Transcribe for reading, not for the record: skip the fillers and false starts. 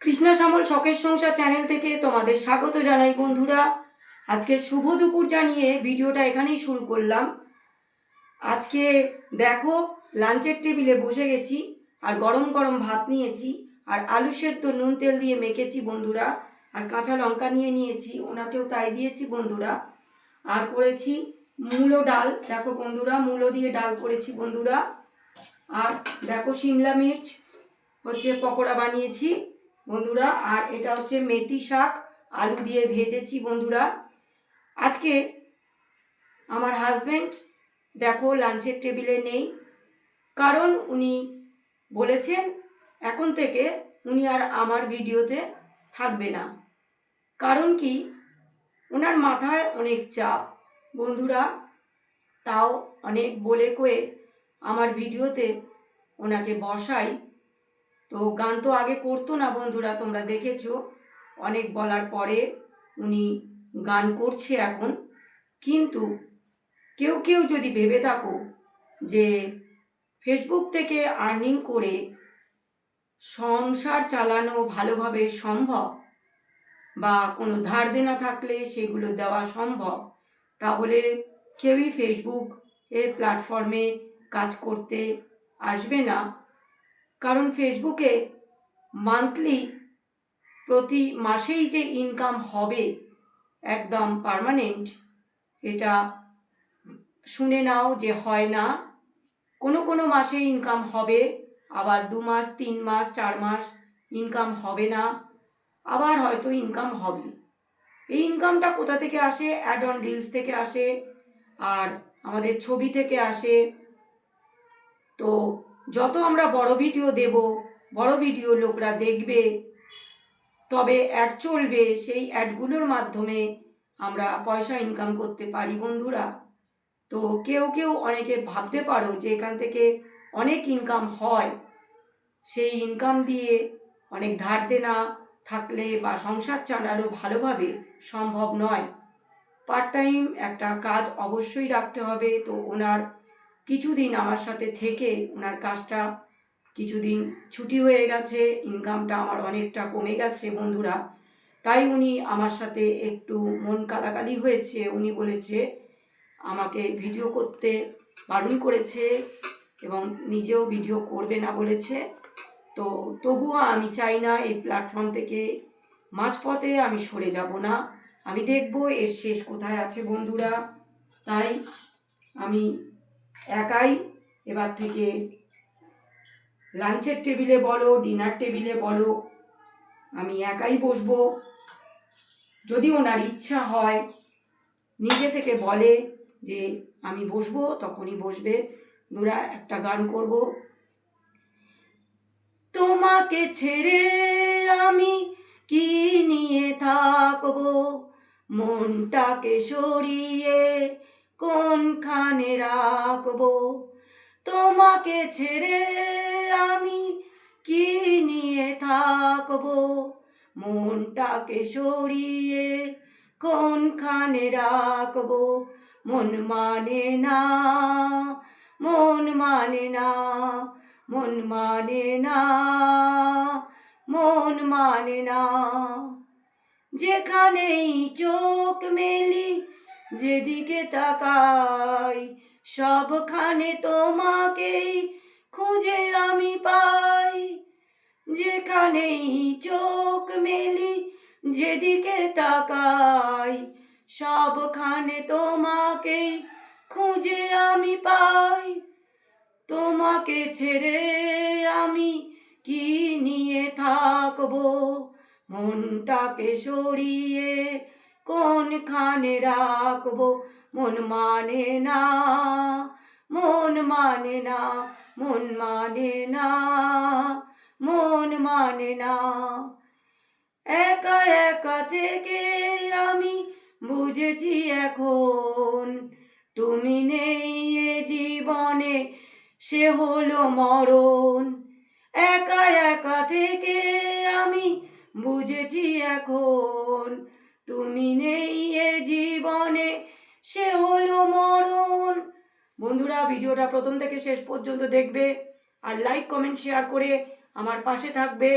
কৃষ্ণা শ্যামল শখের সংসার চ্যানেল থেকে তোমাদের স্বাগত জানাই বন্ধুরা। আজকে শুভ দুপুর জানিয়ে ভিডিওটা এখানেই শুরু করলাম। আজকে দেখো, লাঞ্চের টেবিলে বসে গেছি আর গরম গরম ভাত নিয়েছি আর আলু সেদ্ধ নুন তেল দিয়ে মেখেছি বন্ধুরা, আর কাঁচা লঙ্কা নিয়ে নিয়েছি, ওনাকেও তাই দিয়েছি বন্ধুরা। আর করেছি মূলো ডাল, দেখো বন্ধুরা, মূলো দিয়ে ডাল করেছি বন্ধুরা। আর দেখো শিমলা মির্চ হচ্ছে পকোড়া বানিয়েছি বন্ধুরা। আর এটা হচ্ছে মেথি শাক আলু দিয়ে ভেজেছি বন্ধুরা। আজকে আমার হাজব্যান্ড দেখো লাঞ্চের টেবিলে নেই, কারণ উনি বলেছেন এখন থেকে উনি আর আমার ভিডিওতে থাকবে না। কারণ কি, ওনার মাথায় অনেক চাপ বন্ধুরা, তাও অনেক বলে কয়ে আমার ভিডিওতে ওনাকে বসাই। তো গান তো আগে করতো না বন্ধুরা, তোমরা দেখেছো, অনেক বলার পরে উনি গান করছে এখন। কিন্তু কেউ কেউ যদি ভেবে থাকো যে ফেসবুক থেকে আর্নিং করে সংসার চালানো ভালোভাবে সম্ভব, বা কোনো ধার দেনা থাকলে সেগুলো দেওয়া সম্ভব, তাহলে কেউই ফেসবুক এর প্ল্যাটফর্মে কাজ করতে আসবে না। কারণ ফেসবুকে মান্থলি প্রতি মাসেই যে ইনকাম হবে একদম পার্মানেন্ট, এটা শুনে নাও যে হয় না। কোনো কোনো মাসে ইনকাম হবে, আবার 2 মাস 3 মাস 4 মাস ইনকাম হবে না, আবার হয়তো ইনকাম হবে। এই ইনকামটা কোথা থেকে আসে? অ্যাড অন রিলস থেকে আসে, আর আমাদের ছবি থেকে আসে। তো যত আমরা বড় ভিডিও দেব, বড় ভিডিও লোকরা দেখবে, তবে অ্যাড চলবে, সেই অ্যাডগুলোর মাধ্যমে আমরা পয়সা ইনকাম করতে পারি বন্ধুরা। তো কেউ কেউ অনেকে ভাবতে পারো যে এখান থেকে অনেক ইনকাম হয়, সেই ইনকাম দিয়ে অনেক ধার দেনা থাকলে বা সংসার চালানো ভালোভাবে সম্ভব নয়। পার্ট টাইম একটা কাজ অবশ্যই রাখতে হবে। তো ওনার কিছুদিন আমার সাথে থেকে ওনার কাজটা কিছুদিন ছুটি হয়ে গেছে, ইনকামটা আমার অনেকটা কমে গেছে বন্ধুরা। তাই উনি আমার সাথে একটু মন কালাকালি হয়েছে। উনি বলেছে আমাকে ভিডিও করতে বারণ করেছে এবং নিজেও ভিডিও করবে না বলেছে। তো তবুও আমি চাই না এই প্ল্যাটফর্ম থেকে মাঝপথে আমি সরে যাব না, আমি দেখব এর শেষ কোথায় আছে বন্ধুরা। তাই আমি একাই এবার থেকে লাঞ্চের টেবিলে বলো, ডিনার টেবিলে বলো, আমি একাই বসবো। যদি ওনার ইচ্ছা হয়, নিজে থেকে বলে যে আমি বসবো, তখনই বসবে। দুরা একটা গান করব। তোমাকে ছেড়ে আমি কি নিয়ে থাকবো, মনটাকে সরিয়ে কোনখানে রাখবো। তোমাকে ছেড়ে আমি কি নিয়ে থাকবো, মনটাকে সরিয়ে কোনখানে রাখবো। মন মানে না, মন মানে না, মন মানে না, মন মানে না। যেখানেই চোখ মেলি, যেদিকে তাকাই, সবখানে তোমাকেই খুঁজে আমি পাই। যেখানেই চোখ মেলি, যেদিকে তাকাই, সবখানে তোমাকেই খুঁজে আমি পাই। তোমাকে ছেড়ে আমি কি নিয়ে থাকবো, মনটাকে সরিয়ে কোনখানে রাখবো। মন মানে না, মন মানে না, মন মানে না, মন মানে না। একা একা থেকে আমি বুঝেছি এখন, তুমি নেই এ জীবনে, সে হলো মরণ। একা একা থেকে আমি বুঝেছি এখন, তুমি নেই এ জীবনে, সে হলো মরণ। বন্ধুরা, ভিডিওটা প্রথম থেকে শেষ পর্যন্ত দেখবে আর লাইক কমেন্ট শেয়ার করে আমার পাশে থাকবে।